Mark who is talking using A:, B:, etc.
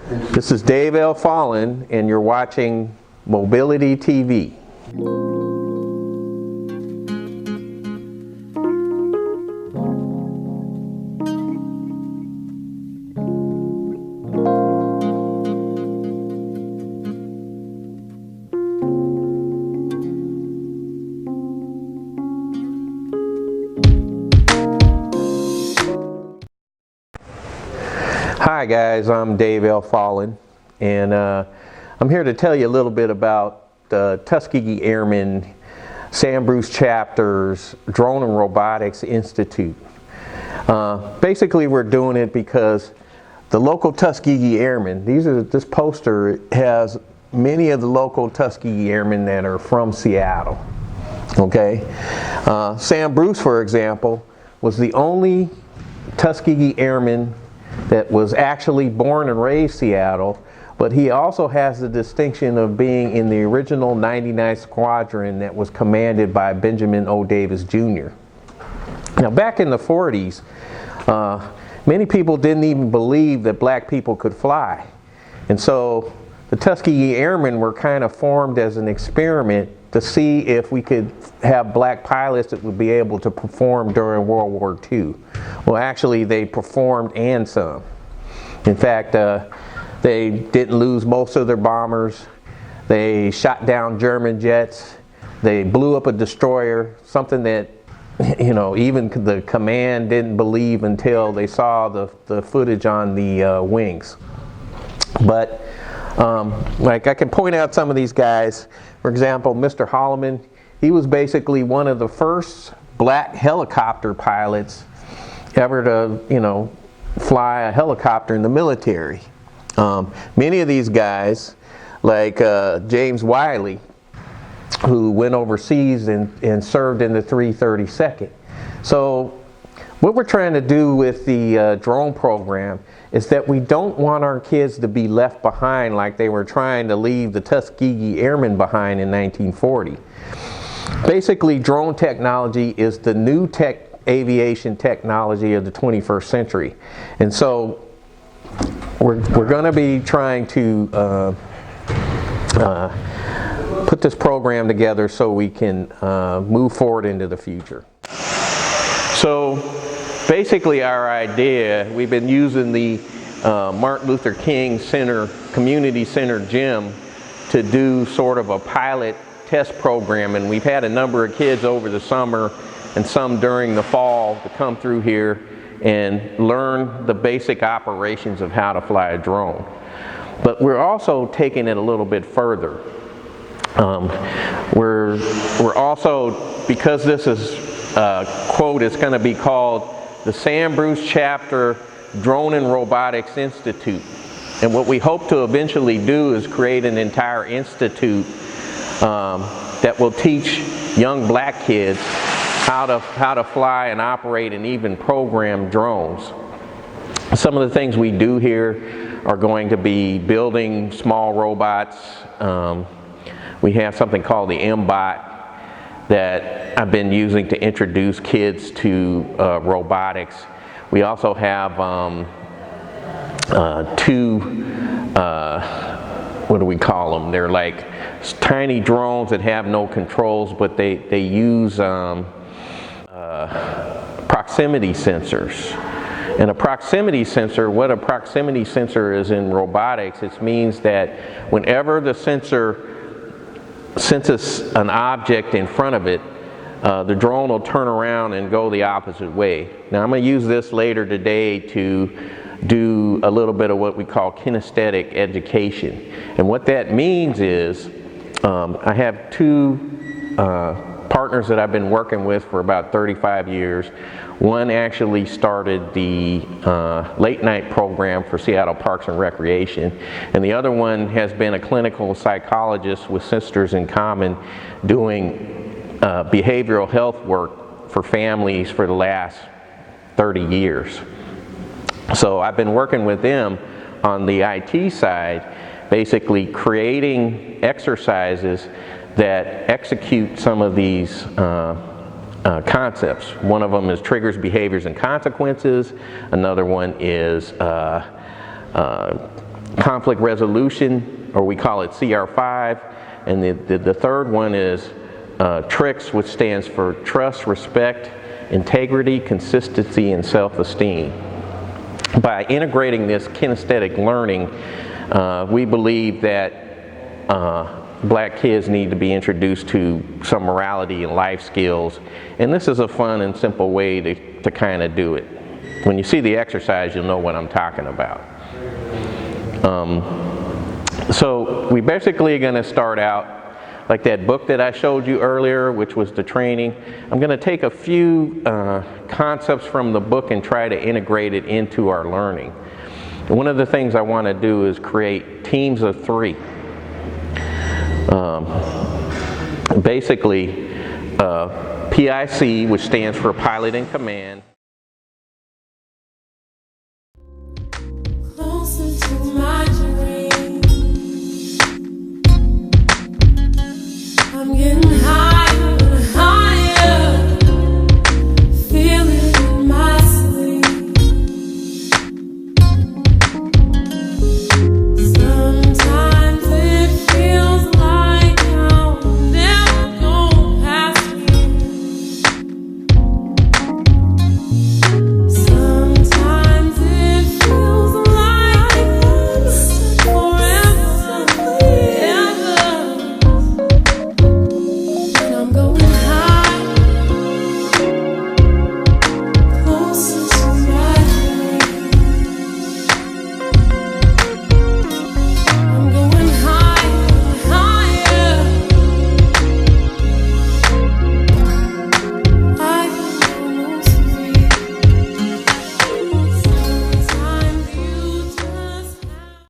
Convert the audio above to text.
A: This is Dave L. Fallon, and you're watching Moebility TV. Hi guys, I'm Dave L. Fallon, and I'm here to tell you a little bit about the Tuskegee Airmen, Sam Bruce Chapter's Drone and Robotics Institute. Basically we're doing it because the local Tuskegee Airmen, this poster has many of the local Tuskegee Airmen that are from Seattle. Okay, Sam Bruce, for example, was the only Tuskegee Airman that was actually born and raised Seattle, but he also has the distinction of being in the original 99th Squadron that was commanded by Benjamin O. Davis Jr. Now back in the 40s, many people didn't even believe that black people could fly. And so the Tuskegee Airmen were kind of formed as an experiment to see if we could have black pilots that would be able to perform during World War II. Well, actually they performed and some. In fact, they didn't lose most of their bombers. They shot down German jets. They blew up a destroyer, something that, you know, even the command didn't believe until they saw the footage on the wings. But like I can point out some of these guys. For example, Mr. Holloman, he was basically one of the first black helicopter pilots ever to, you know, fly a helicopter in the military. Many of these guys, like James Wiley, who went overseas and served in the 332nd. So what we're trying to do with the drone program is that we don't want our kids to be left behind like they were trying to leave the Tuskegee Airmen behind in 1940. Basically, drone technology is the new aviation technology of the 21st century. And so we're going to be trying to put this program together so we can move forward into the future. So basically our idea, we've been using the Martin Luther King Center, Community Center gym to do sort of a pilot test program, and we've had a number of kids over the summer and some during the fall to come through here and learn the basic operations of how to fly a drone. But we're also taking it a little bit further. We're also, because this is quote, it's going to be called the Sam Bruce Chapter Drone and Robotics Institute. And what we hope to eventually do is create an entire institute that will teach young black kids how to fly and operate and even program drones. Some of the things we do here are going to be building small robots. We have something called the M-Bot that I've been using to introduce kids to robotics. We also have two, what do we call them? They're like tiny drones that have no controls, but they use proximity sensors. And a proximity sensor, what a proximity sensor is in robotics, it means that whenever the sensor senses an object in front of it, the drone will turn around and go the opposite way. Now I'm going to use this later today to do a little bit of what we call kinesthetic education. And what that means is I have two partners that I've been working with for about 35 years. One actually started the late night program for Seattle Parks and Recreation, and the other one has been a clinical psychologist with Sisters in Common doing behavioral health work for families for the last 30 years. So I've been working with them on the IT side, basically creating exercises that execute some of these concepts. One of them is triggers, behaviors, and consequences. Another one is conflict resolution, or we call it CR5, and the third one is TRICS, which stands for trust, respect, integrity, consistency, and self-esteem. By integrating this kinesthetic learning, we believe that black kids need to be introduced to some morality and life skills, and this is a fun and simple way to kind of do it. When you see the exercise, you'll know what I'm talking about. So we basically are going to start out like that book that I showed you earlier, which was the training. I'm going to take a few concepts from the book and try to integrate it into our learning. And one of the things I want to do is create teams of 3. Basically, PIC, which stands for Pilot in Command,